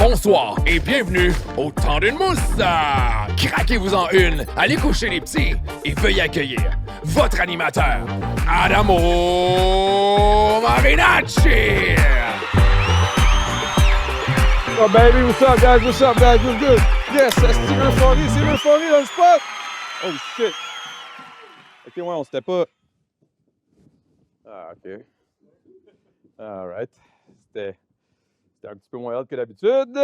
bonsoir et bienvenue au temps d'une mousse. Craquez-vous-en une, allez coucher les petits et veuillez accueillir votre animateur, Adamo Marinacci. Oh baby, what's up guys, what's good? Yes, c'est Steven Forry dans le spot! Oh shit! Ok, ouais, on s'était pas... Ah, ok. Alright. C'était un petit peu moins hot que d'habitude.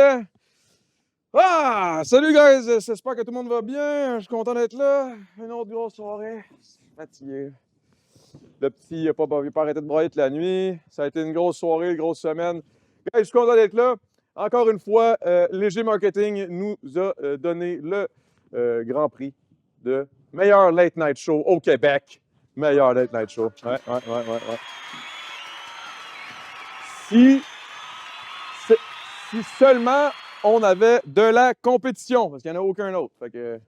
Ah! Salut guys! J'espère que tout le monde va bien. Je suis content d'être là. Une autre grosse soirée. Je suis fatigué. Le petit n'a pas arrêté de brailler toute la nuit. Ça a été une grosse soirée, une grosse semaine. Guys, je suis content d'être là. Encore une fois, Léger Marketing nous a donné le Grand Prix de meilleur late night show au Québec. Meilleur late night show. Ouais. Si seulement on avait de la compétition, parce qu'il n'y en a aucun autre. Fait que,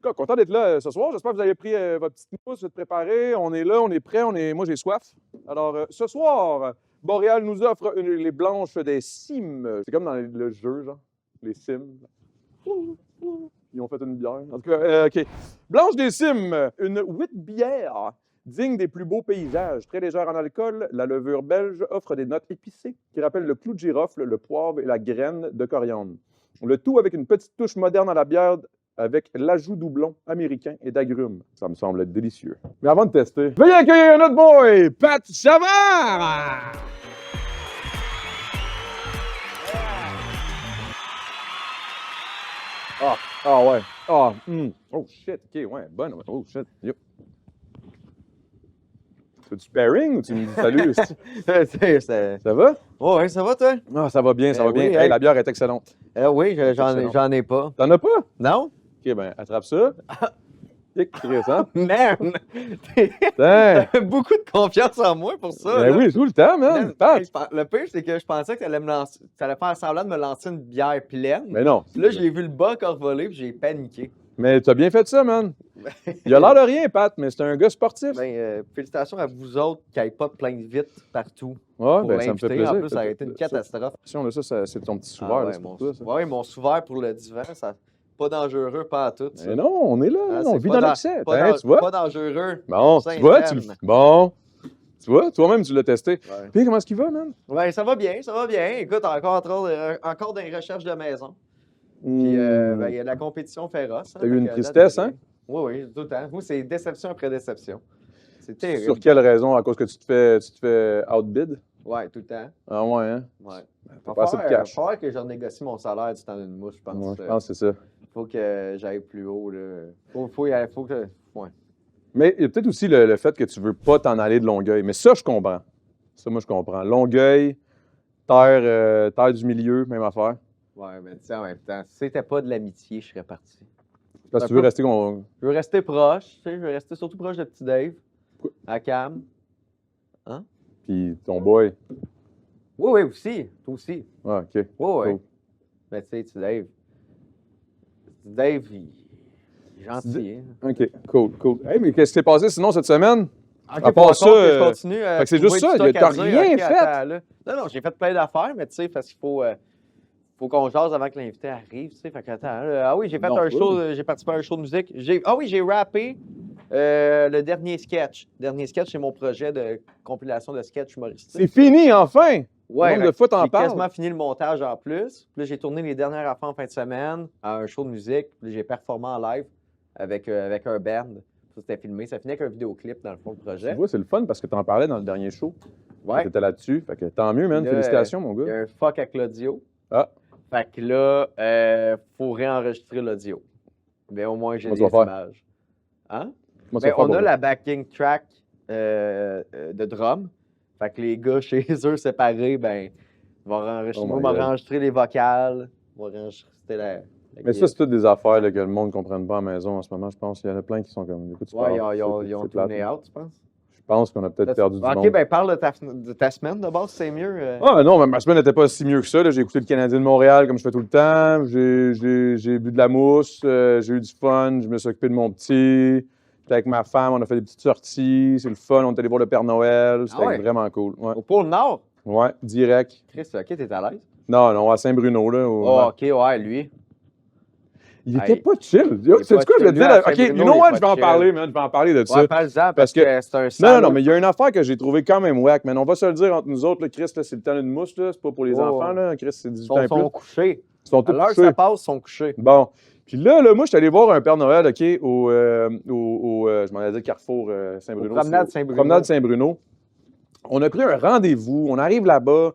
bon. Content d'être là ce soir. J'espère que vous avez pris votre petite mousse, vous êtes préparés. On est là, on est prêts, moi j'ai soif. Alors, ce soir, Boréal nous offre les blanches des Sims. C'est comme dans le jeu, genre, les Sims. Ils ont fait une bière. En tout cas, OK. Blanche des Sims, une wheat bière digne des plus beaux paysages. Très légère en alcool, la levure belge offre des notes épicées qui rappellent le clou de girofle, le poivre et la graine de coriandre. Le tout avec une petite touche moderne à la bière avec l'ajout doublon américain et d'agrumes. Ça me semble être délicieux. Mais avant de tester, veuillez accueillir notre boy, Pat Savard! Ah ouais. Oh shit, ok, ouais, bonne. Oh shit, yo. Tu fais du sparring ou tu me dis salut aussi? Ça va? Oh, ouais, ça va, toi? Ah, ça va bien, ça va bien. Oui, Hey, la bière est excellente. Oui, j'en ai pas. T'en as pas? Non? Ok, ben, attrape ça. Chris, hein? Man! Putain! T'as beaucoup de confiance en moi pour ça. Ben là. oui, tout le temps, man. Pat. Le pire, c'est que je pensais que t'allais faire semblant de me lancer une bière pleine. Mais non. Puis là, j'ai vu le bac envolé, puis j'ai paniqué. Mais t'as bien fait ça, man. Il a l'air de rien, Pat, mais c'est un gars sportif. Félicitations à vous autres qui n'avez pas plein de vitres partout. Ouais, Pour ben ça me fait l'inviter. plaisir. En plus, ça a été une catastrophe. Ça, c'est ton petit souverain, là, c'est pour toi, ça. Oui, mon souverain pour le divan, ça pas dangereux, pas à tout. Ça. Mais non, on est là, on c'est vit pas dans l'excès. Tu vois? Pas dangereux. Bon, tu vois, Bon, tu vois, toi-même, tu l'as testé. Ouais. Puis comment est-ce qu'il va, man? Oui, ça va bien, ça va bien. Écoute, encore dans les recherches de maison. Puis, il y a la compétition féroce. T'as eu une tristesse, hein? Oui, tout le temps. Moi, c'est déception après déception. C'est terrible. Sur quelle raison? À cause que tu te fais outbid? Oui, tout le temps. Ah ouais, hein? Ouais. T'as pas assez de cash. Il va falloir que je renégocie mon salaire du temps d'une mouche, je pense. Ouais, je pense que c'est ça. Faut que j'aille plus haut, là. Faut que... Ouais. Mais il y a peut-être aussi le fait que tu veux pas t'en aller de Longueuil. Mais ça, je comprends. Ça, moi, je comprends. Longueuil, terre du milieu, même affaire. Ouais, mais tu sais, en même temps, si c'était pas de l'amitié, je serais parti. Parce que tu veux rester... Je veux rester proche, tu sais, je veux rester surtout proche de Petit Dave, à Cam. Hein? Puis ton boy. Oui, aussi. Toi aussi. Ah, OK. Oui. Cool. Mais tu sais, Petit Dave, il est gentil. Hein? OK, cool. Hey, mais qu'est-ce qui s'est passé sinon cette semaine? Okay, à part ça, je continue. Fait que c'est juste ça, t'as rien fait. Attends, non, j'ai fait plein d'affaires, mais tu sais, parce qu'il faut qu'on jase avant que l'invité arrive, tu sais. Fait que attends, j'ai fait un show, j'ai participé à un show de musique. J'ai rappé le dernier sketch. Le dernier sketch, c'est mon projet de compilation de sketch humoristique. C'est fini, enfin! Ouais, de fois, t'en j'ai parles. quasiment fini le montage en plus. Puis là, j'ai tourné les dernières affaires en fin de semaine à un show de musique. Puis j'ai performé en live avec un band. Ça, c'était filmé. Ça finit avec un vidéoclip, dans le fond, le projet. Tu vois, c'est le fun parce que t'en parlais dans le dernier show. Ouais. T'étais là-dessus. Fait que tant mieux, man. Là, Félicitations, mon Il y gars. a un fuck avec l'audio. Ah. Fait que là, faut réenregistrer l'audio. Mais au moins, j'ai des images. Hein? On a la backing track de drum. Fait que les gars chez eux séparés, ben, vont enregistrer les vocales, vont enregistrer la mais ça, c'est toutes des affaires là, que le monde ne comprenne pas à la maison en ce moment, je pense. Il y en a plein qui sont comme... Écoute, ils ont tourné out, tu penses? Je pense qu'on a peut-être perdu du monde. OK, ben parle de ta semaine de base, c'est mieux. Ah non, mais ma semaine n'était pas si mieux que ça. J'ai écouté le Canadien de Montréal comme je fais tout le temps. J'ai bu de la mousse, j'ai eu du fun, je me suis occupé de mon petit. J'étais avec ma femme, on a fait des petites sorties, c'est le fun, on est allé voir le Père Noël, c'était vraiment cool. Ouais. Au pôle Nord? Ouais, direct. Chris, OK, t'es à l'aise? Non, à Saint-Bruno, là. Oh, OK, ouais, lui. Il était pas chill. C'est quoi je vais te dire? OK, you know what? Je vais en parler, man. Je vais en parler de ça. Ouais, parle-en parce que c'est un salaud. Non, mais il y a une affaire que j'ai trouvée quand même whack, man. On va se le dire entre nous autres, là, Chris, là, c'est le temps d'une mousse, là. C'est pas pour les enfants, là. Chris, c'est 18 ans et plus. Ils sont couchés. Ils sont tous à l'heure couchés. que ça passe, ils sont couchés. Bon. Puis là, moi, je suis allé voir un Père Noël, OK, je m'en allais dire Carrefour Saint-Bruno. Promenade Saint-Bruno. Promenade Saint-Bruno. On a pris un rendez-vous. On arrive là-bas.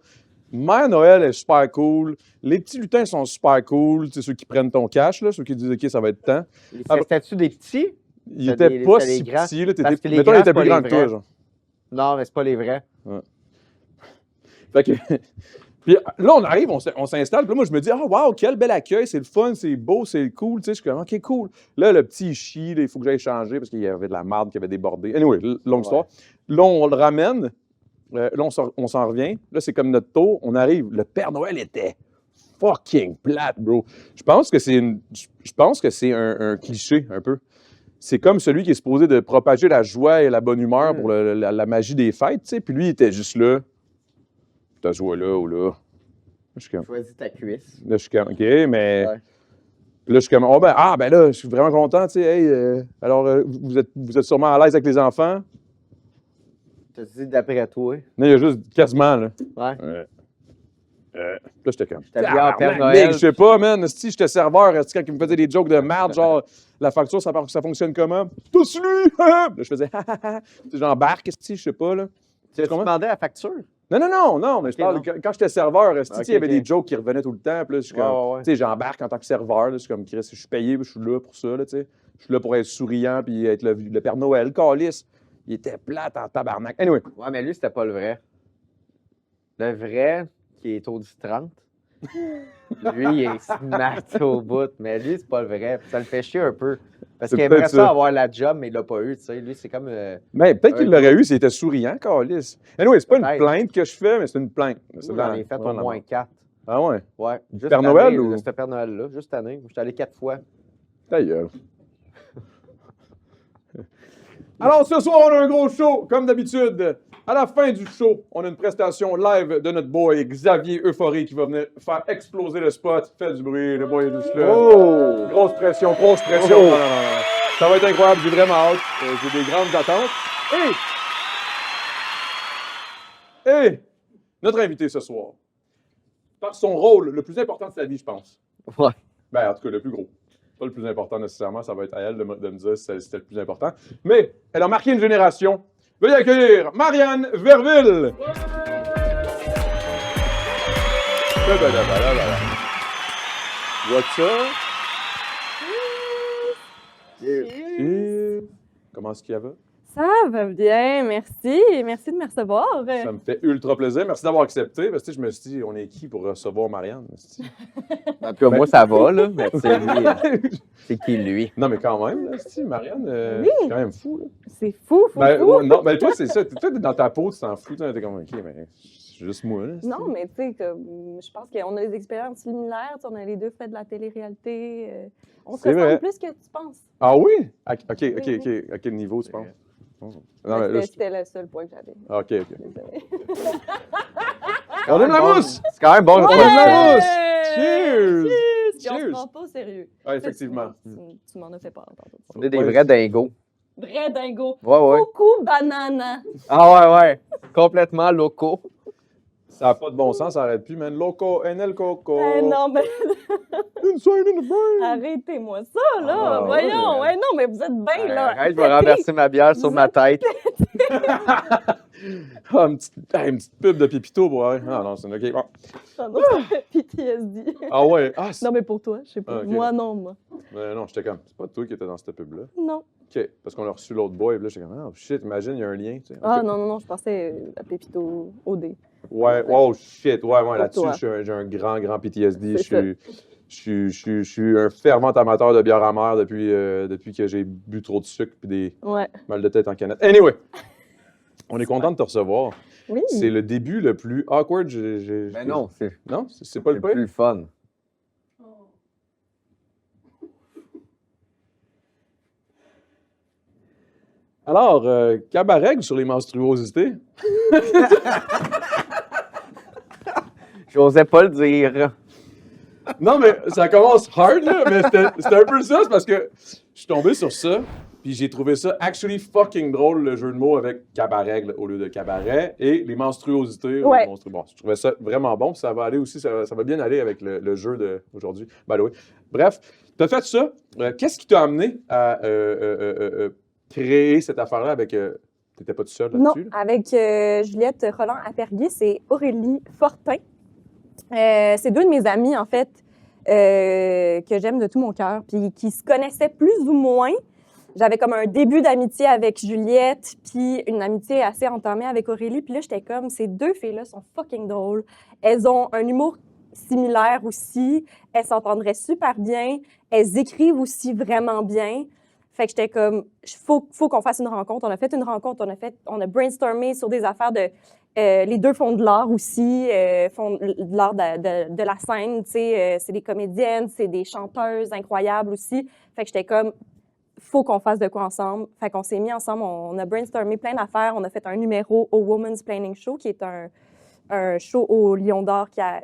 Mère Noël est super cool. Les petits lutins sont super cool. Tu sais, ceux qui prennent ton cash, là, ceux qui disent OK, ça va être temps. C'était-tu des petits? Ils étaient pas si petits. Là, parce que les mettons, grands, ils étaient plus c'est grands pas que les toi. vrais. Genre. Non, mais c'est pas les vrais. Ouais. Fait que. Puis là, on arrive, on s'installe. Puis là, moi, je me dis, ah, wow, quel bel accueil. C'est le fun, c'est beau, c'est cool. Tu sais, je suis comme, OK, cool. Là, le petit, il chie. Là, il faut que j'aille changer parce qu'il y avait de la marde qui avait débordé. Anyway, longue histoire. Là, on le ramène. Là, on s'en revient. Là, c'est comme notre tour. On arrive. Le Père Noël était fucking plate, bro. Je pense que c'est un cliché, un peu. C'est comme celui qui est supposé de propager la joie et la bonne humeur pour la magie des fêtes, tu sais. Puis lui, il était juste là. Ta joie là ou là. Choisis ta cuisse. Là, je suis comme, OK, mais... Ouais. Là, je suis comme, ben là, je suis vraiment content, tu sais. Hey, alors, vous êtes sûrement à l'aise avec les enfants? T'as dit d'après toi? Non, il y a juste quasiment, là. Ouais. Là, j'étais comme... J'étais bien en Père Noël. Je sais pas, man. Si j'étais serveur, quand il me faisait des jokes de merde, genre, la facture, ça fonctionne comment? Tout lui! Là, je faisais, j'embarque, je sais pas, là. Tu demandais la facture? Non, mais je parle, quand j'étais serveur, il y avait des jokes qui revenaient tout le temps. Puis là, je suis comme, tu sais, j'embarque en tant que serveur. Là, je suis comme, Chris, je suis payé, je suis là pour ça, là, tu sais. Je suis là pour être souriant puis être le Père Noël. Calice, il était plate en tabarnak. Anyway. Ouais, mais lui, c'était pas le vrai. Le vrai, qui est Audi 30, lui, il est smart au bout. Mais lui, c'est pas le vrai. Ça le fait chier un peu. Parce qu'il aimerait ça avoir la job, mais il l'a pas eu, tu sais. Lui, c'est comme... Mais peut-être qu'il l'aurait eu s'il était souriant, calice. Anyway, c'est pas une plainte que je fais, mais c'est une plainte. J'en ai fait au moins 4. Ah ouais? Ouais. Juste Père Noël ou? C'était Père Noël-là, juste cette année. J'étais allé 4 fois. Ta gueule. Alors, ce soir, on a un gros show, comme d'habitude. À la fin du show, on a une prestation live de notre boy Xavier Euphorie qui va venir faire exploser le spot. Fait du bruit, le boy est juste là. Oh! Grosse pression. Non. Ça va être incroyable, j'ai vraiment hâte. J'ai des grandes attentes. Et notre invité ce soir, par son rôle le plus important de sa vie, je pense. Ouais. Ben, en tout cas, le plus gros. Pas le plus important nécessairement, ça va être à elle de me dire si c'était le plus important. Mais elle a marqué une génération. Veuillez accueillir Marianne Verville! What's up? Comment est-ce qu'il y va? Ça va bien, merci. Merci de me recevoir. Ça me fait ultra plaisir. Merci d'avoir accepté. Parce que je me suis dit, on est qui pour recevoir Marianne? En tout cas, moi, ça va, là. Mais c'est qui, lui? Non, mais quand même, là, Marianne, c'est quand même fou. Là. C'est fou. Non, mais toi, c'est ça. Toi, dans ta peau, tu t'en fous. T'es comme, OK, mais c'est juste moi. Là, non, mais tu sais, je pense qu'on a des expériences similaires. On a les deux fait de la télé-réalité. On se ressemble plus que tu penses. Ah oui? À quel niveau, tu penses? C'était le seul point que j'avais. OK. On aime la mousse! C'est quand même bon. On aime la mousse! Cheers! On se prend pas au sérieux. Ah, effectivement. Tu m'en as fait peur. On est des vrais dingos. Vrai dingo. Ouais. Coucou banana. Ah ouais. Complètement locaux. Ça n'a pas de bon sens, ça n'arrête plus, man. Loco, NL Coco. Non, mais... Inside in the brain. Arrêtez-moi ça, là. Voyons. Ouais, non, mais vous êtes bien, là. Arrête, je vais renverser ma bière sur ma tête. Une petite pub de Pépito pour aller. Ah non, c'est une OK. Non, PTSD. Ah ouais? Non, mais pour toi, je sais pas. Okay. Moi, non. Non, j'étais comme, c'est pas toi qui étais dans cette pub-là. Non. OK, parce qu'on a reçu l'autre boy, et là, j'étais comme, oh shit, imagine, il y a un lien. Tu sais. Ah non, je pensais à Pépito OD. Ouais, oh shit, ouais, là-dessus, j'ai un grand PTSD. Je suis un fervent amateur de bière amère depuis que j'ai bu trop de sucre et des mal de tête en canette. Anyway, on est content de te recevoir. Oui. C'est le début le plus awkward. Ben non, c'est pas le plus fun. Alors, cabaret sur les menstruosités. J'osais pas le dire. Non, mais ça commence hard, là, mais c'était un peu ça, c'est parce que je suis tombé sur ça, puis j'ai trouvé ça actually fucking drôle, le jeu de mots avec cabaret au lieu de cabaret, et les monstruosités. Ouais. Bon, je trouvais ça vraiment bon, puis ça va aller aussi, ça va bien aller avec le jeu d'aujourd'hui, by the way. Bref, t'as fait ça. Qu'est-ce qui t'a amené à créer cette affaire-là avec... T'étais pas tout seul Non, là-dessus? Là? avec Juliette Roland-Aperguis et Aurélie Fortin. C'est deux de mes amies, en fait, que j'aime de tout mon cœur, puis qui se connaissaient plus ou moins. J'avais comme un début d'amitié avec Juliette, puis une amitié assez entamée avec Aurélie. Puis là, j'étais comme, ces deux filles-là sont fucking drôles. Elles ont un humour similaire aussi. Elles s'entendraient super bien. Elles écrivent aussi vraiment bien. Fait que j'étais comme, faut qu'on fasse une rencontre. On a fait une rencontre, on a brainstormé sur des affaires de... les deux font de l'art aussi, font de l'art de la scène, tu sais, c'est des comédiennes, c'est des chanteuses incroyables aussi. Fait que j'étais comme, faut qu'on fasse de quoi ensemble. Fait qu'on s'est mis ensemble, on a brainstormé plein d'affaires, on a fait un numéro au Women's Planning Show, qui est un show au Lion d'Or, qui a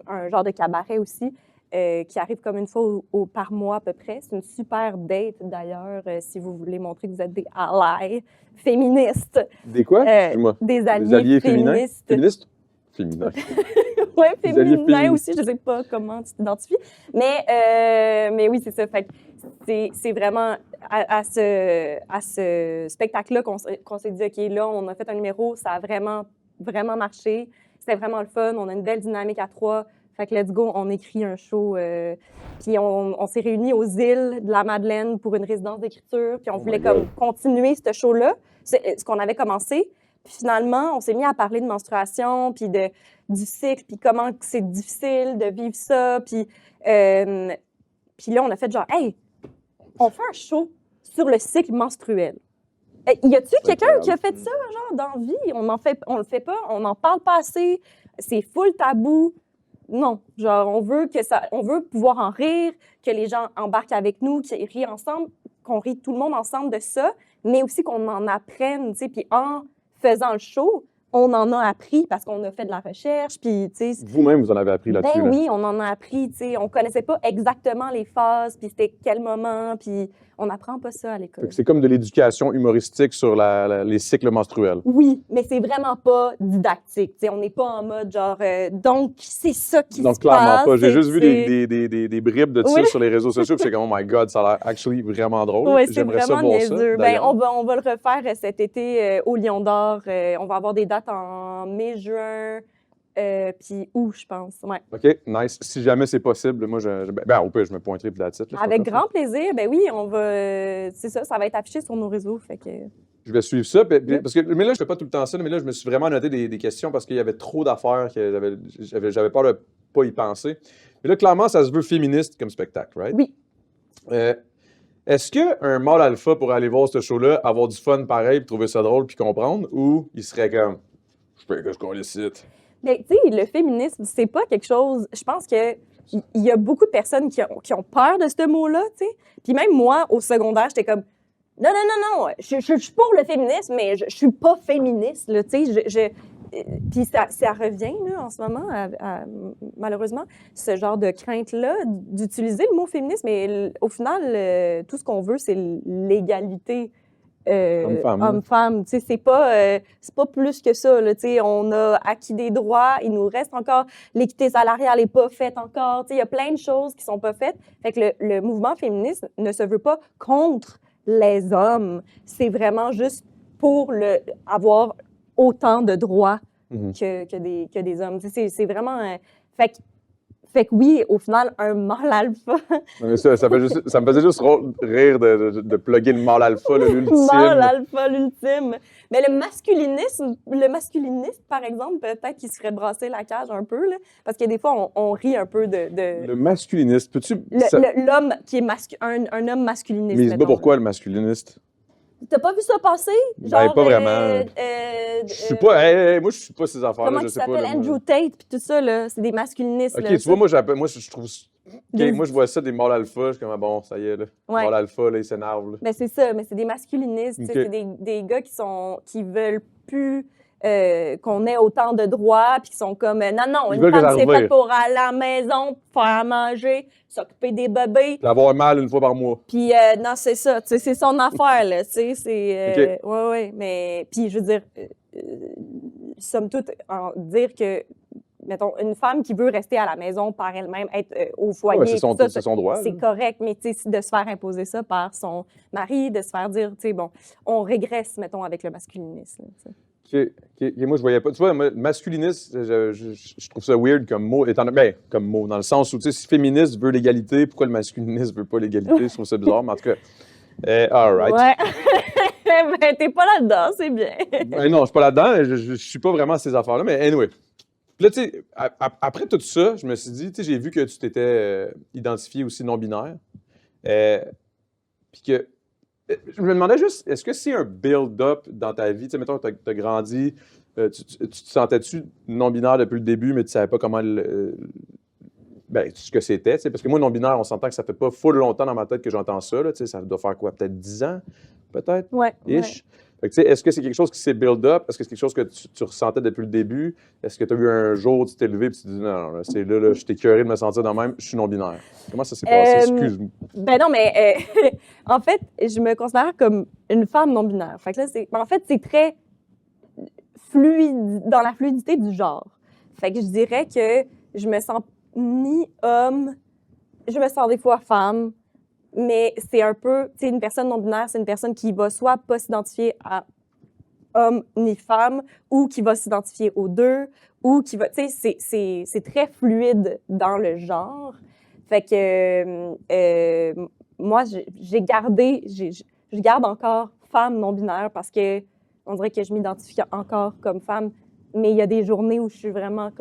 un genre de cabaret aussi, qui arrive comme une fois par mois à peu près. C'est une super date d'ailleurs, si vous voulez montrer que vous êtes des allies féministes. Des quoi? Excuse-moi. Des alliés féministes. Féministes? Féminins. Oui, Des alliés féminin aussi, je ne sais pas comment tu t'identifies. Mais oui, c'est ça. Fait que c'est vraiment à ce spectacle-là qu'on s'est dit, OK, là, on a fait un numéro, ça a vraiment, vraiment marché. C'était vraiment le fun. On a une belle dynamique à trois. Fait que let's go, on écrit un show. Puis on s'est réunis aux îles de la Madeleine pour une résidence d'écriture. Puis on voulait comme continuer ce show-là, ce qu'on avait commencé. Puis finalement, on s'est mis à parler de menstruation, puis du cycle, puis comment c'est difficile de vivre ça. Puis là, on a fait genre, hey, on fait un show sur le cycle menstruel. Y a-tu quelqu'un qui a fait ça, genre, dans la vie? On le fait pas, on n'en parle pas assez, c'est full tabou. Non, genre, on veut pouvoir en rire, que les gens embarquent avec nous, qu'ils rient ensemble, qu'on rit tout le monde ensemble de ça, mais aussi qu'on en apprenne, tu sais, puis en faisant le show, on en a appris parce qu'on a fait de la recherche, puis, tu sais... Vous-même, vous en avez appris là-dessus. Ben oui, on en a appris, tu sais, on connaissait pas exactement les phases, puis c'était quel moment, puis on n'apprend pas ça à l'école. C'est comme de l'éducation humoristique sur les cycles menstruels. Oui, mais c'est vraiment pas didactique, tu sais, on n'est pas en mode genre, donc c'est ça qui se passe. Donc, clairement pas. J'ai juste vu des bribes de ça sur les réseaux sociaux, puis j'étais comme, oh my God, ça a l'air actually vraiment drôle. Oui, c'est J'aimerais vraiment ça voir niaiseux. ça. Ben, on va le refaire cet été au Lion d'Or. On va avoir des dates en mai, juin, puis août, je pense. Ouais. OK, nice. Si jamais c'est possible, moi, au pire, je me pointerai puis that's it, là, Avec grand plaisir. Ben oui, on va... c'est ça va être affiché sur nos réseaux, fait que... Je vais suivre ça. Mais là, je fais pas tout le temps ça, mais là, je me suis vraiment noté des questions parce qu'il y avait trop d'affaires que j'avais peur de pas y penser. Mais là, clairement, ça se veut féministe comme spectacle, right? Oui. Est-ce qu'un mâle alpha pourrait aller voir ce show-là, avoir du fun pareil, puis trouver ça drôle, puis comprendre, ou il serait comme, je fais que je qu'on cite? Mais tu sais, le féminisme, c'est pas quelque chose... Je pense que il y a beaucoup de personnes qui ont peur de ce mot-là, tu sais. Puis même moi, au secondaire, j'étais comme, non, je suis pour le féminisme, mais je suis pas féministe, là, tu sais. Puis ça revient, là, en ce moment, malheureusement, ce genre de crainte-là d'utiliser le mot féminisme. Mais au final, tout ce qu'on veut, c'est l'égalité homme-femme. Tu sais, c'est pas plus que ça, là, tu sais. On a acquis des droits, il nous reste encore, l'équité salariale n'est pas faite encore. Tu sais, il y a plein de choses qui sont pas faites. Fait que le mouvement féministe ne se veut pas contre les hommes. C'est vraiment juste pour avoir autant de droits que des hommes. C'est vraiment... Fait que oui, au final, un mâle alpha... Mais ça me faisait juste rire de plugger le mâle alpha, l'ultime. Mâle alpha, l'ultime. Mais le masculinisme, par exemple, peut-être qu'il se ferait brasser la cage un peu, là, parce que des fois, on rit un peu de... Le masculiniste, peux-tu... L'homme qui est un homme masculiniste. Mais c'est pas pourquoi le masculiniste? T'as pas vu ça passer? Genre, pas vraiment. Je suis pas... moi, je suis pas ces affaires-là, comment je sais pas. Comment s'appelle Andrew Tate puis tout ça, là? C'est des masculinistes. OK, là, tu vois, moi, je trouve... moi, je vois ça, des mâles alpha, je suis comme, bon, ça y est, là. Ouais. Mâle alpha, là, ils s'énervent, là. Ben, c'est ça, mais c'est des masculinistes, Okay. c'est des gars qui veulent plus qu'on ait autant de droits, puis qui sont comme non, Ils une veulent que femme, ça c'est revire. faite pour aller à la maison, faire à manger, s'occuper des bébés. D'avoir mal une fois par mois. Puis non, c'est ça, tu sais, c'est son affaire, là, tu sais, c'est... ouais, mais... Puis je veux dire, somme toute, dire que, mettons, une femme qui veut rester à la maison par elle-même, être au foyer, Ouais, c'est son droit. c'est correct, mais tu sais, de se faire imposer ça par son mari, de se faire dire, tu sais, bon, on régresse, mettons, avec le masculinisme. OK. Moi, je voyais pas. Tu vois, moi, masculiniste, je trouve ça weird comme mot. Comme mot, dans le sens où, tu sais, si féministe veut l'égalité, pourquoi le masculiniste veut pas l'égalité? Je trouve ça bizarre, mais en tout cas, all right. Ouais. Mais t'es pas là-dedans, c'est bien. Non, je suis pas là-dedans. Je suis pas vraiment à ces affaires-là, mais anyway. Puis là, tu sais, après tout ça, je me suis dit, tu sais, j'ai vu que tu t'étais identifié aussi non-binaire. Puis que je me demandais juste, est-ce que c'est un build-up dans ta vie? Tu sais, mettons, tu as grandi, tu te sentais-tu non-binaire depuis le début, mais tu savais pas comment ce que c'était? Tu sais, parce que moi, non-binaire, on s'entend que ça fait pas full longtemps dans ma tête que j'entends ça. Là, tu sais, ça doit faire quoi? Peut-être 10 ans? Peut-être? Ouais. Ish. Fait que, tu sais, est-ce que c'est quelque chose qui s'est build-up? Est-ce que c'est quelque chose que tu ressentais depuis le début? Est-ce que tu as eu un jour où tu t'es levé et tu t'es dit non, c'est là, je t'ai écœuré de me sentir de même, je suis non-binaire? Comment ça s'est passé? Excuse-moi. Ben non, mais en fait, je me considère comme une femme non-binaire. Fait que là, en fait, c'est très fluide, dans la fluidité du genre. Fait que je dirais que je me sens ni homme, je me sens des fois femme, mais c'est un peu, tu sais, une personne non-binaire, c'est une personne qui va soit pas s'identifier à homme ni femme, ou qui va s'identifier aux deux, ou qui va, tu sais, c'est très fluide dans le genre. Fait que moi, je garde encore femme non-binaire parce que on dirait que je m'identifie encore comme femme, mais il y a des journées où je suis vraiment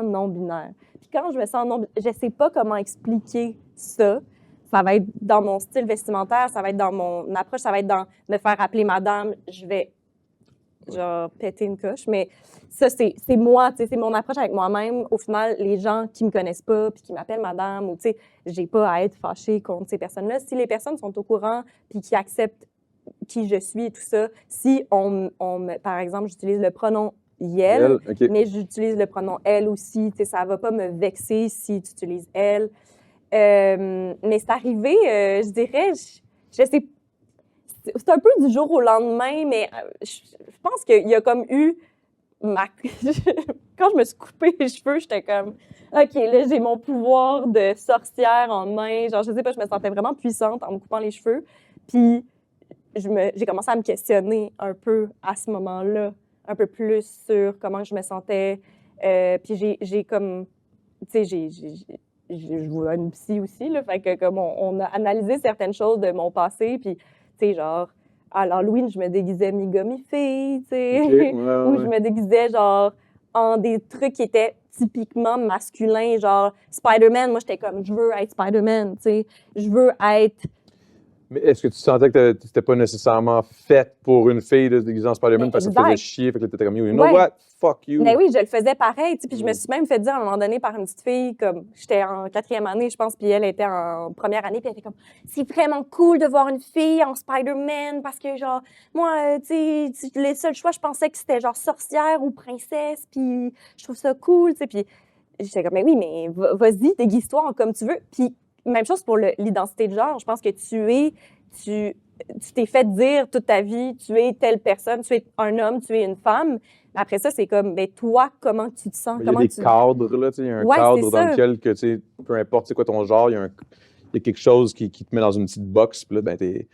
non-binaire. Puis quand je me sens non-binaire, je sais pas comment expliquer ça. Ça va être dans mon style vestimentaire, ça va être dans mon approche, ça va être dans me faire appeler madame, je vais genre péter une coche, mais ça, c'est moi, tu sais, c'est mon approche avec moi-même. Au final, les gens qui me connaissent pas puis qui m'appellent madame, ou tu sais, j'ai pas à être fâchée contre ces personnes-là. Si les personnes sont au courant puis qui acceptent qui je suis et tout ça, si par exemple, j'utilise le pronom yel, Okay. mais j'utilise le pronom elle aussi, tu sais, ça va pas me vexer si tu utilises elle. Mais c'est arrivé, je dirais, je sais, c'est un peu du jour au lendemain, mais je pense qu'il y a comme eu quand je me suis coupé les cheveux, j'étais comme, OK, là, j'ai mon pouvoir de sorcière en main. Genre, je sais pas, je me sentais vraiment puissante en me coupant les cheveux. Puis, j'ai commencé à me questionner un peu à ce moment-là, un peu plus sur comment je me sentais. Puis, j'ai comme, tu sais, je vois une psy aussi, là, fait que comme on a analysé certaines choses de mon passé, puis, tu sais, genre, à l'Halloween, je me déguisais mi-gars-mi-fille, tu sais, ou je me déguisais, genre, en des trucs qui étaient typiquement masculins, genre Spider-Man. Moi, j'étais comme, je veux être Spider-Man, tu sais, je veux être... Mais est-ce que tu sentais que tu n'étais pas nécessairement faite pour une fille de se déguiser en Spider-Man parce que ça te faisait chier, fait que tu étais comme, you know what, fuck you. Mais oui, je le faisais pareil, tu sais, puis je me suis même fait dire à un moment donné par une petite fille, comme, j'étais en 4e année, je pense, puis elle était en 1re année, puis elle était comme, c'est vraiment cool de voir une fille en Spider-Man, parce que, genre, moi, tu sais, les seuls choix, je pensais que c'était, genre, sorcière ou princesse, puis je trouve ça cool, tu sais, puis j'étais comme, mais oui, mais vas-y, déguise-toi comme tu veux, puis même chose pour l'identité de genre. Je pense que tu t'es fait dire toute ta vie, tu es telle personne, tu es un homme, tu es une femme. Après ça, c'est comme, ben toi, comment tu te sens? Il y a des cadres, là, tu sais, il y a un cadre dans lequel, que, tu sais, peu importe c'est quoi ton genre, il y a quelque chose qui te met dans une petite box, puis là, ben tu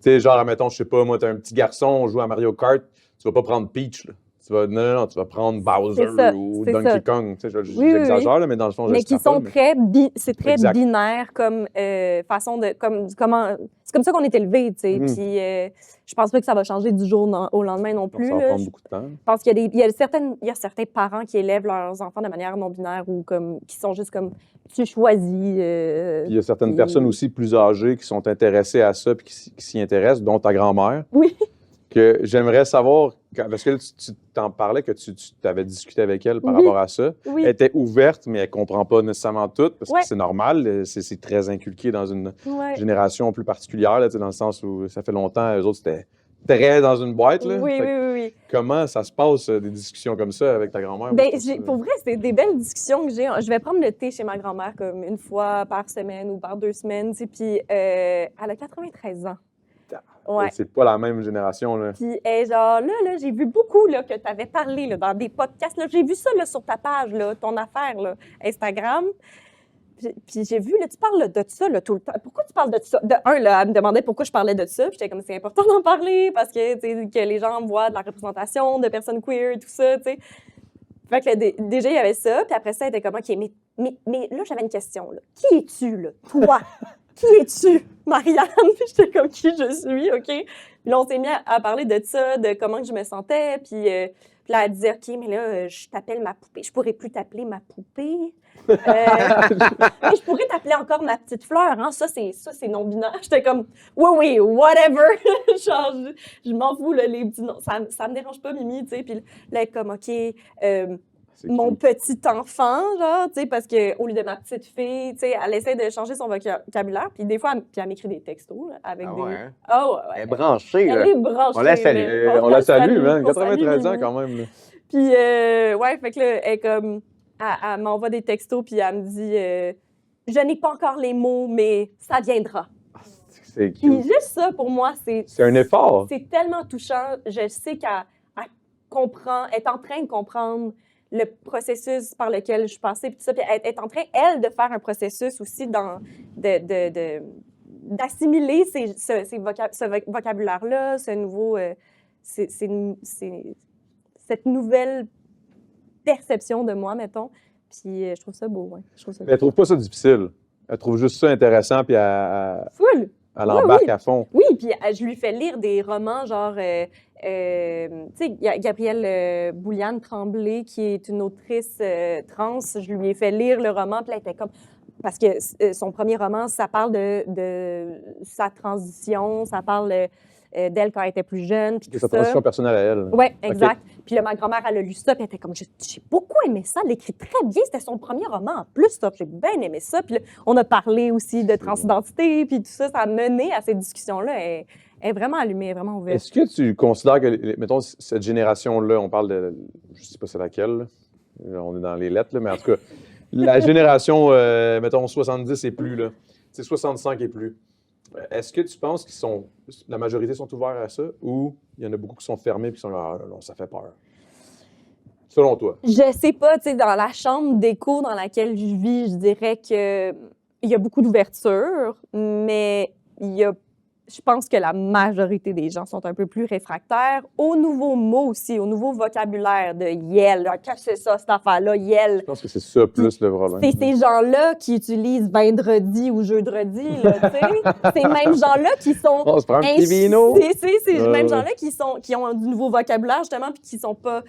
sais, genre, admettons, je sais pas, moi, t'es un petit garçon, on joue à Mario Kart, tu vas pas prendre Peach, là. Non, tu vas prendre Bowser ou Donkey Kong. Tu sais, j'exagère, là, mais dans le fond, mais qui sont c'est très binaire comme façon de... c'est comme ça qu'on est élevé, tu sais. Puis je pense pas que ça va changer du jour au lendemain non plus. Ça va prendre beaucoup de temps. Je pense qu'il y a certains parents qui élèvent leurs enfants de manière non binaire ou comme qui sont juste comme tu choisis. Puis il y a certaines personnes aussi plus âgées qui sont intéressées à ça puis qui s'y intéressent, dont ta grand-mère. Oui. Que j'aimerais savoir, parce que là, tu t'en parlais, que tu avais discuté avec elle par rapport à ça. Oui. Elle était ouverte, mais elle ne comprend pas nécessairement tout, parce que c'est normal, c'est très inculqué dans une génération plus particulière, là, dans le sens où ça fait longtemps, eux autres, c'était très dans une boîte. Là. Oui. oui. Comment ça se passe, des discussions comme ça avec ta grand-mère? Ben, pour vrai, c'est des belles discussions que j'ai. Je vais prendre le thé chez ma grand-mère comme une fois par semaine ou par 2 semaines, tu sais, puis elle a 93 ans. Ouais. C'est pas la même génération, là. Puis genre, là j'ai vu beaucoup là, que tu avais parlé là, dans des podcasts. J'ai vu ça là, sur ta page, là, ton affaire, là, Instagram. Puis j'ai vu, là, tu parles là, de ça là, tout le temps. Pourquoi tu parles de ça? De un, là, elle me demandait pourquoi je parlais de ça. Puis j'étais comme, c'est important d'en parler parce que, que les gens voient de la représentation de personnes queer et tout ça, tu sais. Fait que là, déjà, il y avait ça. Puis après ça, elle était comme, OK, mais là, j'avais une question. Là. Qui es-tu, là? Toi? Qui es-tu, Marianne? Puis j'étais comme, qui je suis, OK? Puis là, on s'est mis à parler de ça, de comment je me sentais. Puis là, elle disait, OK, mais là, je t'appelle ma poupée. Je pourrais plus t'appeler ma poupée. Mais je pourrais t'appeler encore ma petite fleur. Hein? Ça, c'est non-binaire. J'étais comme, oui, whatever. Genre, je m'en fous, là, les petits noms. Ça me dérange pas, Mimi, tu sais. Puis là, elle est comme, OK, mon petit enfant, genre, tu sais, parce qu'au lieu de ma petite fille, tu sais, elle essaie de changer son vocabulaire. Puis des fois, elle m'écrit des textos, là, avec des... Ouais. Ah ouais. Elle est branchée, là. Elle est branchée. On la salue. On la salue, hein? 93 ans, quand même, là. Puis, ouais, fait que là, elle est comme... Elle m'envoie des textos, puis elle me dit je n'ai pas encore les mots, mais ça viendra. C'est cute. Puis juste ça, pour moi, c'est un effort. C'est tellement touchant. Je sais qu'elle comprend, elle est en train de comprendre le processus par lequel je passais, puis tout ça. Puis elle est en train, elle, de faire un processus aussi d'assimiler ce vocabulaire-là, ce nouveau... cette nouvelle perception de moi, mettons. Puis je trouve ça beau, ouais. Mais elle trouve pas ça difficile. Elle trouve juste ça intéressant, puis Full! Elle embarque oui. à fond. Oui, puis je lui fais lire des romans genre, tu sais, Gabrielle Bouliane-Tremblay, qui est une autrice trans. Je lui ai fait lire le roman, puis là, elle était comme... Parce que son premier roman, ça parle de sa transition, ça parle d'elle quand elle était plus jeune. Puis sa transition personnelle à elle. Oui, exact. Okay. Puis là, ma grand-mère, elle a lu ça, puis elle était comme, j'ai beaucoup aimé ça, elle l'écrit très bien, c'était son premier roman en plus, ça, j'ai bien aimé ça. Puis là, on a parlé aussi de transidentité, puis tout ça, ça a mené à cette discussion-là. Elle est vraiment allumée, vraiment ouverte. Est-ce que tu considères que, mettons, cette génération-là, on parle de, je sais pas c'est laquelle, là, on est dans les lettres, là, mais en tout cas, la génération, mettons, 70 et plus, là, c'est 65 et plus. Est-ce que tu penses la majorité sont ouverts à ça ou il y en a beaucoup qui sont fermés et qui sont là, non, ça fait peur? Selon toi? Je sais pas, tu sais, dans la chambre d'écho dans laquelle je vis, je dirais qu'il y a beaucoup d'ouverture, mais je pense que la majorité des gens sont un peu plus réfractaires aux nouveaux mots aussi, au nouveau vocabulaire de yel. Qu'est-ce que c'est ça, cette affaire-là, yel? Je pense que c'est ça plus le problème. C'est ces gens-là qui utilisent vendredi ou jeudi, là, tu sais. Ces mêmes gens-là qui sont... On se prend un petit vino. C'est ces mêmes gens-là qui ont du nouveau vocabulaire, justement, puis qui sont pas...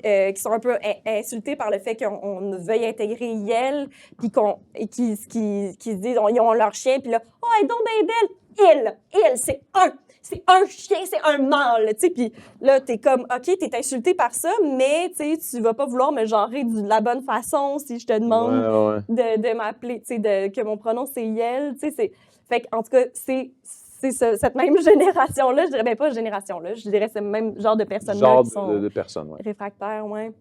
qui sont un peu insultés par le fait qu'on veuille intégrer yel, puis qui se disent, ils ont leur chien, puis là, « Oh, elle est donc bien belle! » Il, c'est un chien, c'est un mâle, tu sais, puis là, t'es comme, OK, t'es insulté par ça, mais, tu sais, tu vas pas vouloir me genrer de la bonne façon si je te demande de m'appeler, tu sais, que mon pronom, c'est Yel, tu sais, fait qu'en tout cas, c'est cette même génération-là, je dirais, ben pas génération-là, je dirais c'est le même genre de personnes-là qui sont de personnes, réfractaires, ouais.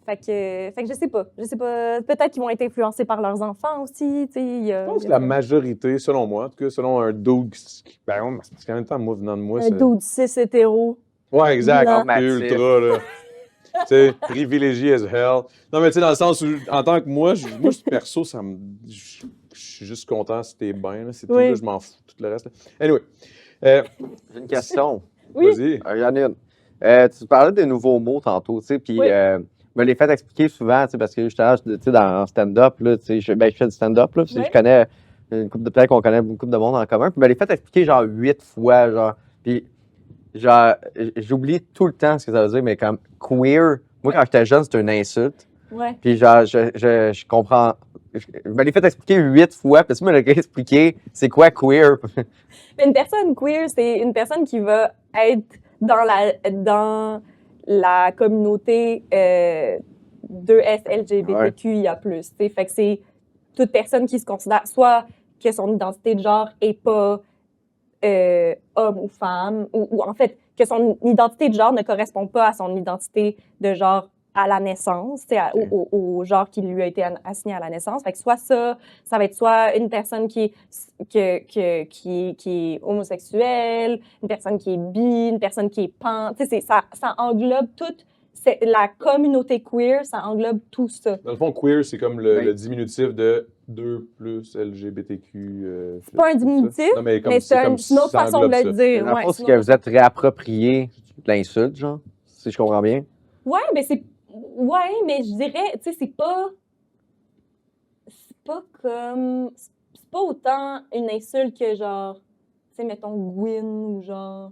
Fait que je sais pas. Peut-être qu'ils vont être influencés par leurs enfants aussi. Je pense que la majorité, selon moi, en tout cas, selon un dude ben, parce qu'en même temps, moi, venant de moi, c'est... Un dude cis hétéro. Ouais, exact. Ultra, là. Tu sais, privilégié as hell. Non, mais tu sais, dans le sens où, en tant que moi, perso, je suis juste content si t'es bien. Là, c'est tout, là, je m'en fous, tout le reste. Là. Anyway. J'ai une question. Oui. Vas-y. J'en ai une. Tu parlais des nouveaux mots tantôt, tu sais, puis... me les fait expliquer souvent, parce que justement, dans stand-up, je fais du stand-up, là, je connais peut-être qu'on connaît beaucoup de monde en commun, puis me les fait expliquer genre 8 fois, genre, puis genre, j'oublie tout le temps ce que ça veut dire, mais comme queer, moi quand j'étais jeune, c'était une insulte, puis genre, je comprends, je me l'ai fait expliquer 8 fois, puis tu me l'as expliqué, c'est quoi queer? Une personne queer, c'est une personne qui va être dans la communauté 2S-LGBTQIA+. Fait que c'est toute personne qui se considère soit que son identité de genre est pas homme ou femme, ou en fait, que son identité de genre ne correspond pas à son identité de genre à la naissance, au genre qui lui a été assigné à la naissance. Fait que soit ça va être soit une personne qui est homosexuelle, une personne qui est bi, une personne qui est pan. Ça englobe toute la communauté queer, ça englobe tout ça. Dans le fond, queer, c'est comme le diminutif de 2 plus LGBTQ. C'est pas un diminutif, non, mais c'est une autre façon de le dire. Dans le fond, c'est que vous êtes réapproprié l'insulte, genre, si je comprends bien. Ouais, mais mais je dirais, tu sais, c'est pas comme, c'est pas autant une insulte que genre, tu sais, mettons Gwyn ou genre.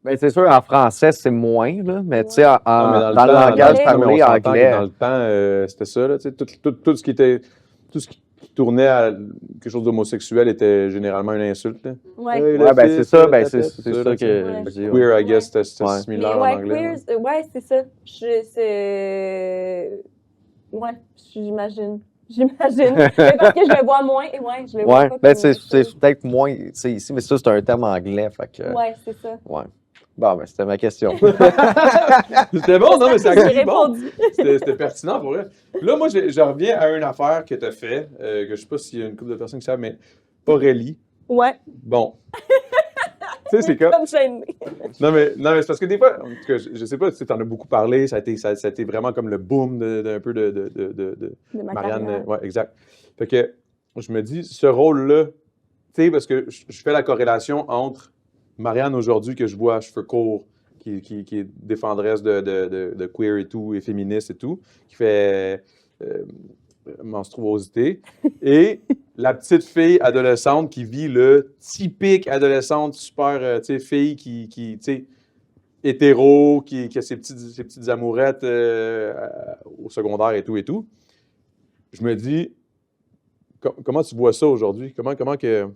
Ben, c'est sûr, en français, c'est moins, là, mais tu sais, dans le langage parlé anglais. Dans le temps, c'était ça, là, tu sais, tout ce qui tournait à quelque chose d'homosexuel était généralement une insulte. Là. Ouais, ben c'est ça que je dis. Queer, I guess, c'était similaire en mais anglais. Queer, c'est ça. J'imagine. Mais parce que je le vois moins, je le vois pas. Ben c'est peut-être moins ici, mais ça, c'est un terme anglais, fait que... Ouais, c'est ça. Ouais. Bon, ben c'était ma question. C'était bon, non, mais c'est J'ai bon. répondu. C'était pertinent pour vrai. Là, moi, je reviens à une affaire que tu as fait, que je sais pas s'il y a une couple de personnes qui savent, mais Aurélie. Ouais. Bon. Tu sais, c'est comme. gênée. Non, mais c'est parce que des fois, en tout cas, je sais pas, tu en as beaucoup parlé, ça a été vraiment comme le boom d'un peu de Marianne. Carrière. Ouais, exact. Fait que je me dis, ce rôle-là, tu sais, parce que je fais la corrélation entre Marianne aujourd'hui, que je vois à cheveux courts, qui est défendresse de queer et tout, et féministe et tout, qui fait menstruosité, et la petite fille adolescente qui vit le typique adolescente super, tu sais, fille qui tu sais, hétéro, qui a ses petites amourettes au secondaire et tout. Je me dis, comment tu vois ça aujourd'hui? Comment que...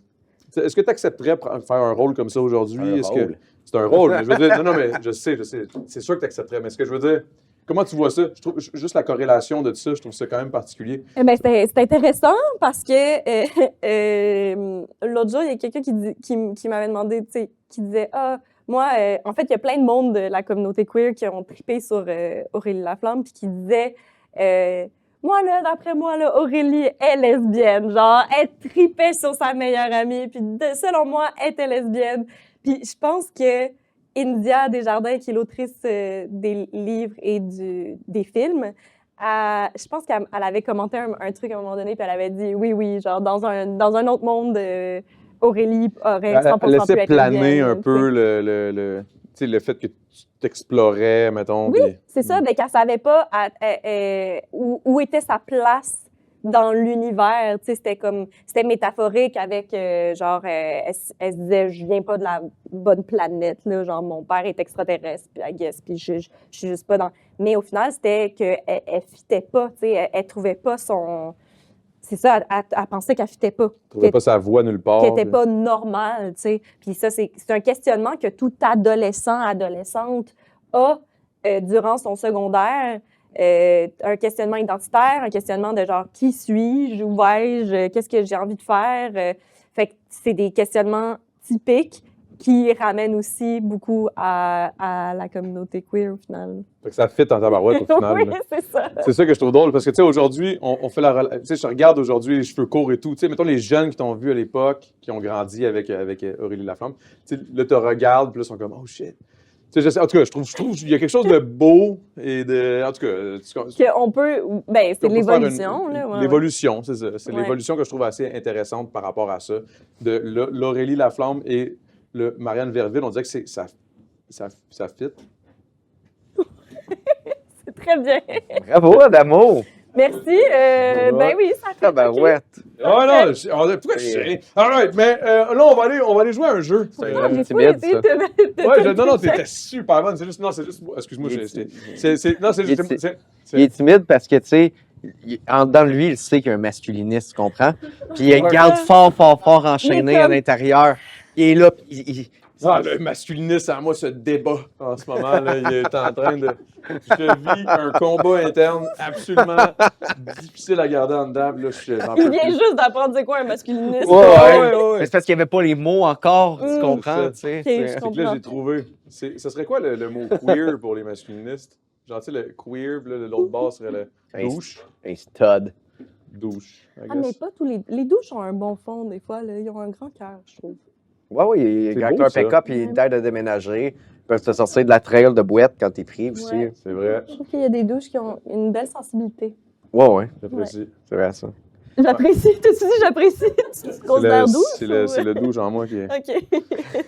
Est-ce que tu accepterais faire un rôle comme ça aujourd'hui? C'est un rôle? Mais je veux dire, non, mais je sais. C'est sûr que tu accepterais. Mais ce que je veux dire, comment tu vois ça? Je trouve juste la corrélation de ça, je trouve ça quand même particulier. C'est intéressant parce que l'autre jour, il y a quelqu'un qui m'avait demandé, tu sais, qui disait moi, en fait, il y a plein de monde de la communauté queer qui ont trippé sur Aurélie Laflamme, puis qui disaient moi, là, d'après moi, là, Aurélie est lesbienne. Genre, elle tripait sur sa meilleure amie. Puis, selon moi, elle était lesbienne. Puis, je pense que India Desjardins, qui est l'autrice des livres et des films, je pense qu'elle avait commenté un truc à un moment donné, puis elle avait dit oui, genre, dans un autre monde, Aurélie aurait 100% pu être lesbienne. Elle laissait planer un peu le fait que tu t'explorais, mettons. Oui, puis... c'est ça, mais qu'elle savait pas où était sa place dans l'univers. Tu sais, c'était métaphorique avec, genre, elle se disait, je viens pas de la bonne planète, là, genre, mon père est extraterrestre, puis I guess, puis je suis juste pas dans... Mais au final, c'était qu'elle fitait pas, tu sais, elle trouvait pas son... C'est ça, elle pensait qu'elle fitait pas. Elle trouvait pas sa voix nulle part. Qu'elle était pas normale, tu sais. Puis ça, c'est un questionnement que tout adolescente a durant son secondaire. Un questionnement identitaire, un questionnement de genre, qui suis-je, où vais-je, qu'est-ce que j'ai envie de faire. Fait que c'est des questionnements typiques qui ramènent aussi beaucoup à la communauté queer, au final. Fait que ça fit en tabarouette, au final. Oui, c'est ça. C'est ça que je trouve drôle, parce que, tu sais, aujourd'hui, on fait tu sais, je regarde aujourd'hui les cheveux courts et tout. Tu sais, mettons les jeunes qui t'ont vu à l'époque, qui ont grandi avec Aurélie Laflamme, tu sais, là, te regardent, puis là, ils sont comme, oh shit. Tu sais, en tout cas, je trouve qu'il y a quelque chose de beau et de. En tout cas. Qu'on peut. Ben, c'est l'évolution, là. Ouais, l'évolution, c'est ça. C'est ouais. l'évolution que je trouve assez intéressante par rapport à ça. De l'Aurélie Laflamme et le Marianne Verville, on dirait que ça fit. C'est très bien. Bravo, Adamo! Merci. Ben oui, ça fait. Tabarouette! Oh non, pourquoi je sais? All right, mais là, on va aller jouer à un jeu. J'ai timide, essayé ça. Ouais, non, t'étais super bonne. C'est juste, excuse-moi, Il est timide parce que, tu sais, dans lui, il sait qu'il y a un masculiniste, tu comprends? Puis il garde fort enchaîné à l'intérieur. Il est là, puis Ah, le masculiniste à moi se débat en ce moment. Là. Il est en train de. Je vis un combat interne absolument difficile à garder en dedans. Là, Il vient juste d'apprendre c'est quoi un masculiniste. Ouais. Mais c'est parce qu'il n'y avait pas les mots encore, tu comprends, tu sais. Ok, je C'est que comprends. là, j'ai trouvé. Ce serait quoi le mot queer pour les masculinistes? Genre, tu sais, le queer, puis là, l'autre bas serait le douche. Un stud. Douche. I Ah, mais guess. pas tous les douches ont un bon fond, des fois. Là. Ils ont un grand cœur, je trouve. Oui, C'est quand beau, tu as un ça. pick-up, il t'aide à déménager. Ils peuvent te sortir de la trail de boîte quand t'es pris aussi. Ouais. C'est vrai. Je trouve qu'il y a des douches qui ont une belle sensibilité. Ouais. J'apprécie. C'est vrai, ça. J'apprécie. T'as-tu dit j'apprécie? Tu te considères douce? C'est ou- le douche en moi qui est. OK.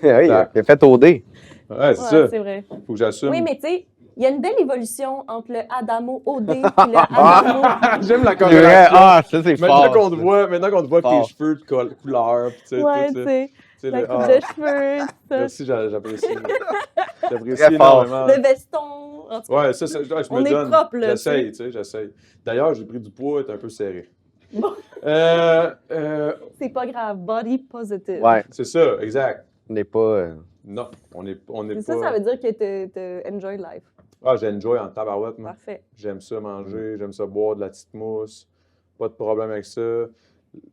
Oui, il a fait OD. Ouais, c'est Ouais, ça. c'est vrai. Faut que j'assume. Oui, mais tu sais, il y a une belle évolution entre le Adamo OD et le Adamo. J'aime la C'est vrai. corrélation. Ah, ça, c'est Maintenant fort. qu'on te voit, avec Fort. tes cheveux de couleur, pis tu sais, Ouais, tout tu ça. sais. Tu sais, La le- coupe ah, de cheveux, tout ça. Merci, j'apprécie. J'apprécie Très fort. énormément. Le veston. En tout cas, Ouais, ça, je On me est donne. propre, là, J'essaye, tu sais, j'essaye. D'ailleurs, j'ai pris du poids, est un peu serré. Bon. c'est pas grave. Body positive. Ouais, C'est ça, exact. on n'est pas. Non, on est C'est pas... ça veut dire que t'as enjoy life. Ah, j'enjoy en tabarouette, moi. Parfait. J'aime ça manger, j'aime ça boire de la petite mousse. Pas de problème avec ça.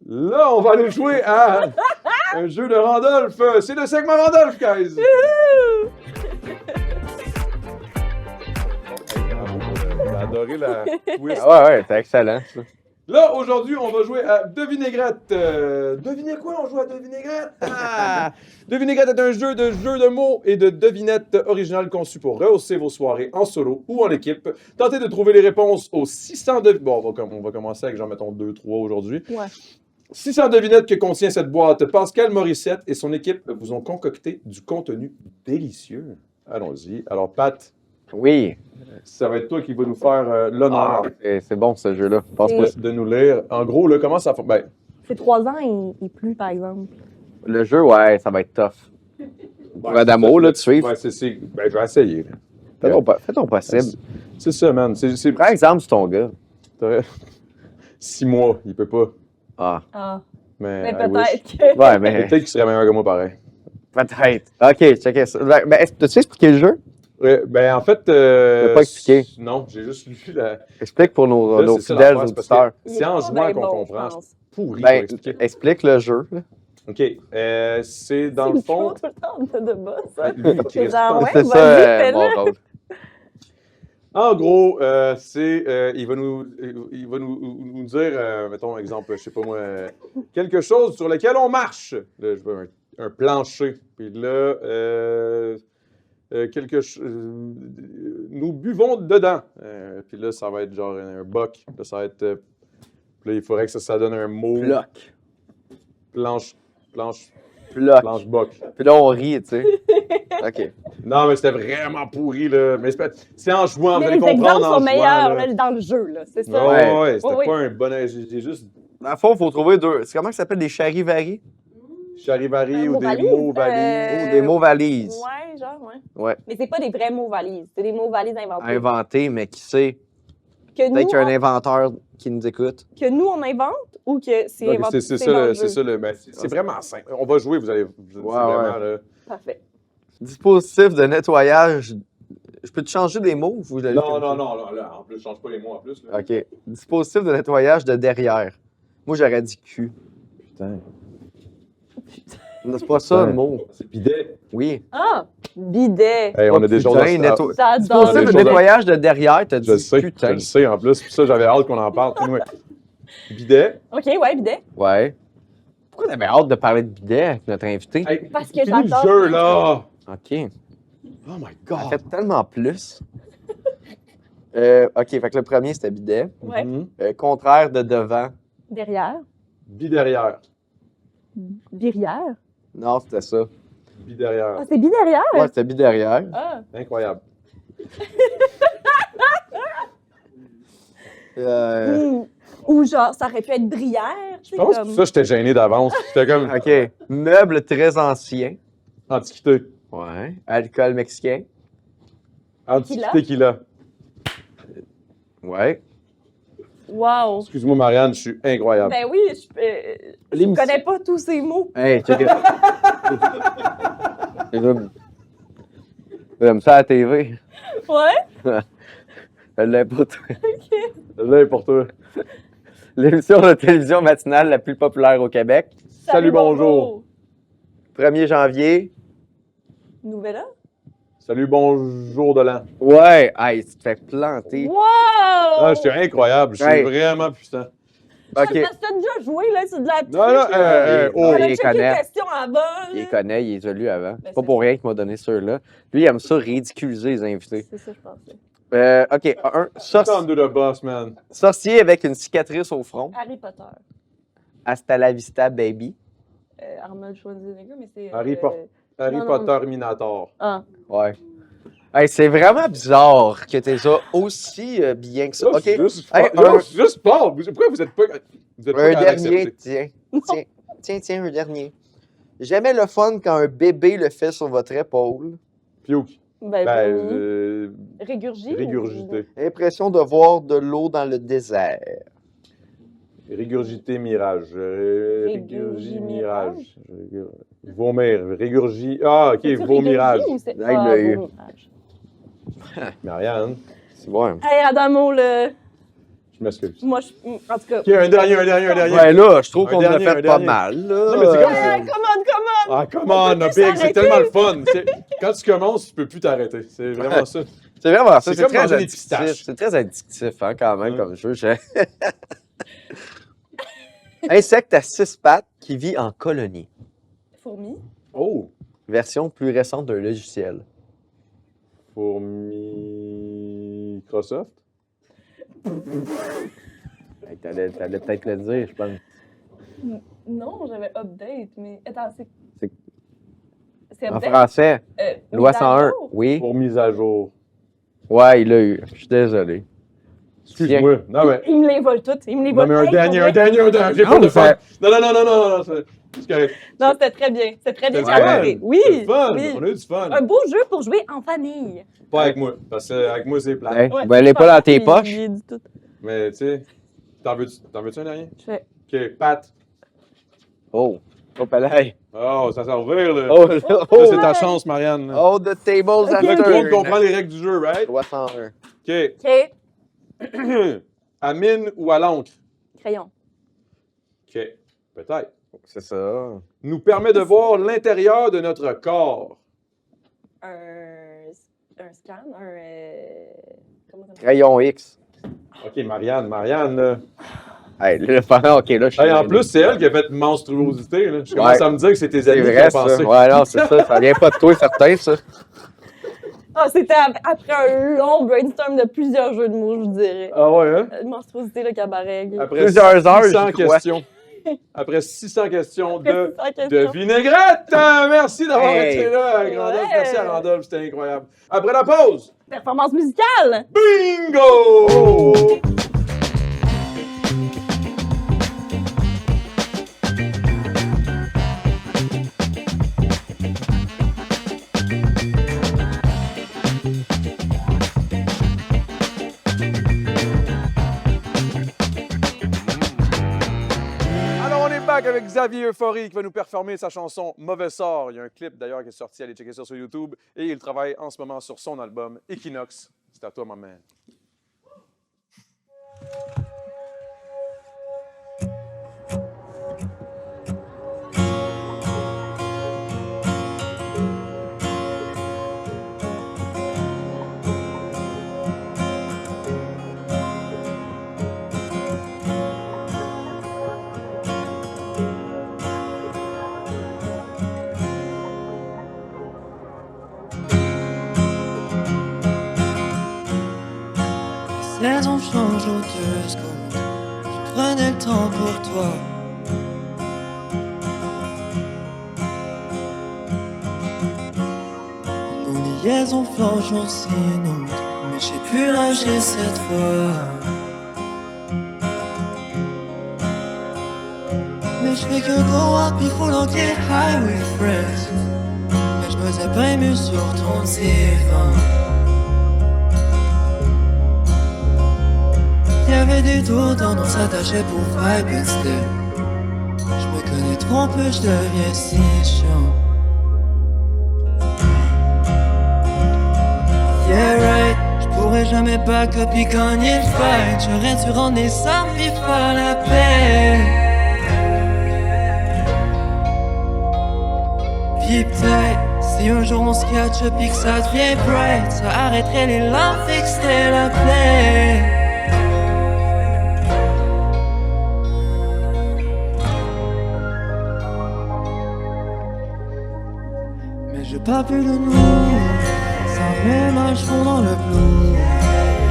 Là, on va aller jouer à un jeu de Randolph. C'est le segment Randolph, guys! J'ai adoré la twist. Ouais, c'est excellent, ça. Là, aujourd'hui, on va jouer à Devinaigrette. Devinez quoi? On joue à Devinaigrette? Ah! Devinaigrette est un jeu de mots et de devinettes original conçu pour rehausser vos soirées en solo ou en équipe. Tentez de trouver les réponses aux 600 devinettes. Bon, on va commencer avec, genre, mettons, 2-3 aujourd'hui. Ouais. 600 devinettes que contient cette boîte. Pascal Morissette et son équipe vous ont concocté du contenu délicieux. Allons-y. Alors, Pat, Oui. ça va être toi qui va nous faire l'honneur C'est bon, ce jeu-là. Passe-moi ça. de nous lire. En gros, là, comment ça fonctionne? Ben, C'est 3 ans et plus, par exemple. Le jeu, ouais, ça va être tough. Pour Adamo, là, de suivre. Ouais, ben, je vais essayer. Fais ton possible. C'est ça, man. C'est Prends exemple sur ton gars. 6 mois, il peut pas. Ah. Ah. Mais, Mais I wish. peut-être que. Ouais, mais. Peut-être qu'il serait meilleur que moi, pareil. Peut-être. Ok, check ça. Ben, t'as-tu expliqué le jeu? Ouais, ben, en fait. T'as pas expliqué. Non, j'ai juste lu la. Explique pour nos Là, c'est ça, fidèles l'affaire, c'est parce auditeurs. que C'est en jouant qu'on bon, comprend. je pense. Pourri pour Ben, expliquer. explique le jeu. là. OK. C'est dans le C'est fond. trop tout le temps de boss, ça. Lui, il crie C'est genre, tout le temps. ouais, C'est vas-y, ça, fais-le. mon rôle. En gros, il va nous dire, mettons, exemple, je sais pas moi, quelque chose sur lequel on marche. Là, je veux un plancher. Puis là, nous buvons dedans. Puis là, ça va être genre un boc. Là, ça va être. Puis là, il faudrait que ça donne un mot. Bloc. Planche, Bloc. boc. Puis là, on rit, tu sais. OK. Non, mais c'était vraiment pourri, là. Mais c'est en jouant, vous Mais allez les comprendre exemples en sont jouant, meilleurs là. là, dans le jeu, là. C'est ça? Ouais, c'était Oui, pas un bon. J'ai juste Dans le fond, il faut trouver deux. C'est comment ça s'appelle des charivari? charivari ou mots des valises, mots valises. Ou des mots valises. Ouais, genre, ouais. Ouais. Mais c'est pas des vrais mots valises. C'est des mots valises inventés. Inventés, mais qui sait? Que nous, Peut-être qu'il y a un on, inventeur qui nous écoute. que nous, on invente ou que c'est Donc, inventé. c'est dans le ça, jeu? c'est vraiment simple. On va jouer, vous allez. C'est vraiment, là. Parfait. Dispositif de nettoyage. Je peux te changer des mots? Ou je l'ai lu Non, comme non, ça? non, là, en plus, change pas les mots en plus. Là. OK. Dispositif de nettoyage de derrière. Moi, j'aurais dit cul. Putain. Non, c'est pas ça le mot. C'est bidet. Oui. Ah! Bidet. Hey, on a des choses à Putain, netto- J'adore. Dispositif des de choses à- nettoyage de derrière, t'as dit Je le sais, putain. je le sais en plus. Puis ça, j'avais hâte qu'on en parle. Anyway. Bidet. OK, ouais, bidet. Ouais. Pourquoi t'avais hâte de parler de bidet avec notre invité? Hey, Parce que finis le j'adore. jeu, là. OK. Oh my Ça God. fait tellement plus. OK, fait que le premier, c'était bidet. Ouais. Mhm. Contraire de devant. Derrière. Biderrière. Birière. Non, c'était ça. Biderrière. Ah, c'est biderrière? Ouais, c'était bi derrière. Ah. Incroyable. Ou genre, ça aurait pu être brière. Je pense que ça, j'étais gêné d'avance. J'étais comme OK. Meuble très ancien. Antiquité. Ouais. Alcool mexicain. Antiquité qu'il a. Ouais. Wow. Excuse-moi, Marianne, je suis incroyable. Ben oui, je connais pas tous ces mots. Hey, check it. J'aime ça à la TV. Ouais? Je l'ai pour toi. Là, pour toi. L'émission de télévision matinale la plus populaire au Québec. Salut, bonjour. 1er janvier. Nouvelle heure? Salut, bonjour de l'an. Ouais, hey, tu te fais planter. Wow! Ah, je suis incroyable. Je suis Hey. vraiment puissant. OK. Parce que t'as déjà joué, là, c'est de la triche. Non, non, là. oh, On a il les checké les connaît. questions avant. Il les là. connaît, il les a lus avant. C'est pas c'est pour rien qu'il m'a donné ceux-là. Lui, il aime ça ridiculiser les invités. C'est ça, je pensais. OK, un Stand to the boss, man. sorcier avec une cicatrice au front. Harry Potter. Hasta la vista, baby. Arnold Schwarzenegger, mais c'est... Harry non, Potter Minator. Ah. Ouais. Hey, c'est vraiment bizarre que t'es ça aussi bien que ça. OK. Juste, Hey, juste pas. Pourquoi vous êtes pas. Vous êtes pas Un capable dernier, d'accepter? tiens, un dernier. Jamais le fun quand un bébé le fait sur votre épaule. Piouk. Ben, Régurgité. Régurgité. Impression de voir de l'eau dans le désert. Régurgité mirage. Régurgie Mirage. Vomir. Régurgie. Ah, ok, vomirage. il l'a eu. Marianne, C'est bon. Hey, Adamo, le... je m'excuse. Moi, en tout cas... Ok, un dernier. Ouais, là, je trouve Un qu'on a dernier, fait un pas dernier. mal, là. Non, mais c'est comme Hey, come on! Ah, come on, peut plus Big, c'est s'arrêter. tellement le fun. Quand tu commences, tu peux plus t'arrêter. C'est vraiment ça. C'est vraiment ça. C'est C'est comme très manger des addictif. pistaches. C'est très addictif, hein, quand même, Ouais. comme jeu. Insecte à 6 pattes qui vit en colonie. Fourmi. Oh, Version plus récente d'un logiciel. pour Microsoft. Hey, T'allais peut-être le dire, je pense. Non, j'avais update, mais... Attends, c'est... C'est- C'est En update? français, loi mise à 101. jour? Oui. Pour mise à jour. Ouais, il l'a eu. Je suis désolé. Excuse-moi. Non, mais. Il me les vole toutes. Il me les Non, vole. mais un Hey, dernier. pour vrai. J'ai Non, pas de mais ça- fun. Non, c'est correct. Non, c'était très bien. C'était très bien C'était calibré. fun. Oui, C'est fun. oui. On a eu du fun. Un beau jeu pour jouer en famille. Pas avec moi. Parce que avec moi, c'est plat. Hey, Ouais, ben, elle est pas dans tes poches. il est du tout. Mais tu sais, t'en veux-tu un dernier? Je fais... Ok, Pat. Oh. Oh, palais. Oh, ça s'en revient, là. Oh, Ça, oh, c'est ta chance, Marianne. là. oh, the tables Ok, are Là, tout le monde turned. comprend les règles du jeu, right? Loi 101. OK. OK. À mine ou à l'encre? Crayon. OK. Peut-être. C'est ça. Nous permet de voir l'intérieur de notre corps. Un scan, comment ça s'appelle? Crayon X. OK, Marianne, là. Hey, là, OK, là, je suis... Hey, en plus, c'est elle qui a fait monstruosité, là. Je Ouais. commence à me dire que c'est tes c'est amis qui vrai, ont ça. pensé. Ouais, non, c'est ça. Ça vient pas de toi, certain, ça. Ah, c'était après un long brainstorm de plusieurs jeux de mots, je vous dirais. Ah ouais, hein? Monstruosité, le cabaret. Après Plusieurs heures, 600 j'y crois. questions. Après 600 questions Après 600 de questions. vinaigrette! Merci d'avoir Hey. été là, Randolph. Ouais. Merci à Randolph, c'était incroyable. Après la pause, Performance musicale! bingo! Alors, on est back avec Xavier Euphorie qui va nous performer sa chanson Mauvais sort. Il y a un clip d'ailleurs qui est sorti, allez checker ça sur YouTube. Et il travaille en ce moment sur son album Equinox. C'est à toi, ma mère. Saison change en 2 secondes. Je prenais le temps pour toi. Nos liaisons flanchent aussi une autre. Mais j'ai pu lâcher cette fois. Mais je fais que go up, il faut donc get high with friends. Mais je me faisais pas mieux sur ton divan. Y'avait des tours, tendance à s'attacher pour vibe et style. Je me connais trop peu, je deviens si chiant. Yeah right, j'pourrais jamais back up et gagner le fight. J'aurais dû rendre les armes et faire la paix. Puis peut-être, si un jour on se catch up et que ça devient bright, ça arrêterait les larmes, fixerait la plaie. Mais je parle plus de nous, sans même un chevron dans le bleu.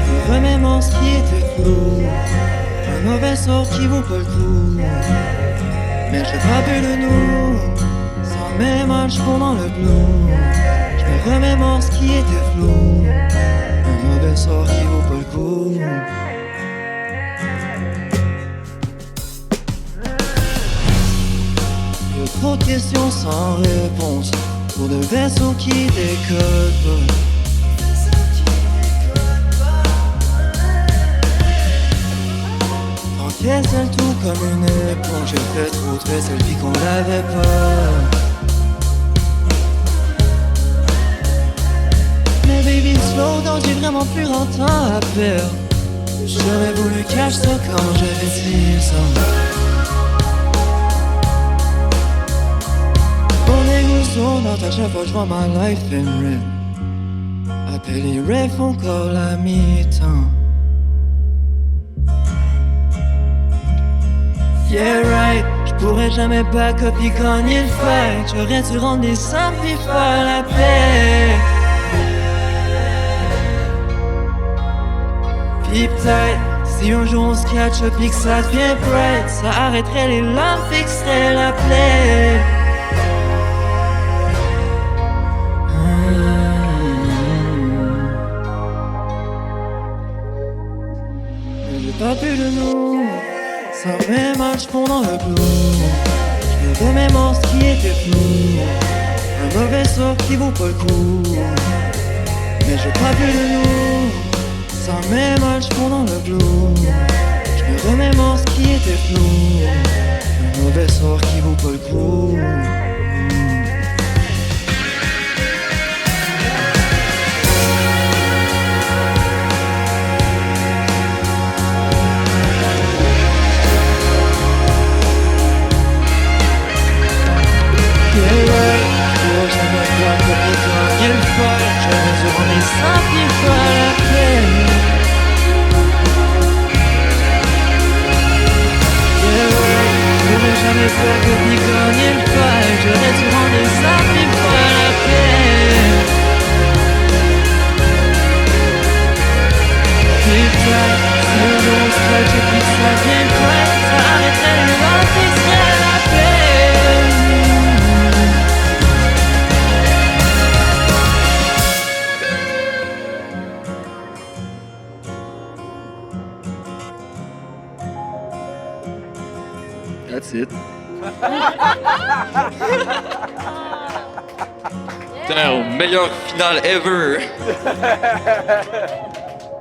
Je remémore ce qui était flou, un mauvais sort qui vaut pas le coup. Mais je parle plus de nous, sans même un chevron dans le bleu. Je me remémore ce qui était flou, un mauvais sort qui vaut pas le coup. Y'a trop de questions sans réponse, pour de vaisseaux qui décollent pas. Encaisse le tout comme une éponge. J'ai fait trop de celle vie qu'on l'avait pas. Mais baby slow down, j'ai vraiment plus grand temps à perdre. J'aurais voulu cacher ça quand j'avais 10 ans. Dans ta chaque fois j'vois ma life in red. Appelle les refs encore la mi-temps. Yeah right, j'pourrais jamais back up et gagner le fight. J'aurais dû rendre les armes et faire la paix. Puis peut-être, si un jour on se catch up et que ça devient bright, ça arrêterait les larmes, fixerait la plaie. Pas plus de nous, sans même un chevron dans le bleu. Je me remémore ce qui était flou, un mauvais sort qui vaut pas le coup. Mais je parle plus de nous, sans même un chevron dans le bleu. Je me remémore ce qui était flou, un mauvais sort qui vaut pas le coup. That's it. Putain, meilleure finale ever!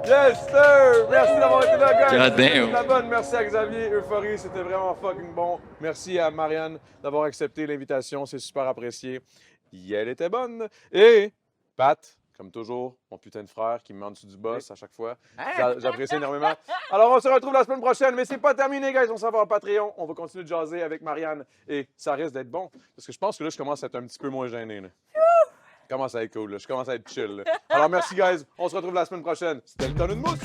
Yes, sir! Merci d'avoir été là, guys! God damn. La bonne. Merci à Xavier, Euphorie, c'était vraiment fucking bon. Merci à Marianne d'avoir accepté l'invitation, c'est super apprécié. Elle était bonne. Et Pat, comme toujours, mon putain de frère qui me met en dessous du boss à chaque fois. J'apprécie énormément. Alors, on se retrouve la semaine prochaine, mais c'est pas terminé, guys. On s'en va en Patreon. On va continuer de jaser avec Marianne et ça risque d'être bon. Parce que je pense que là, je commence à être un petit peu moins gêné. Là. Je commence à être cool, là. Je commence à être chill. Là. Alors, merci, guys. On se retrouve la semaine prochaine. C'était le tonneau de mousse.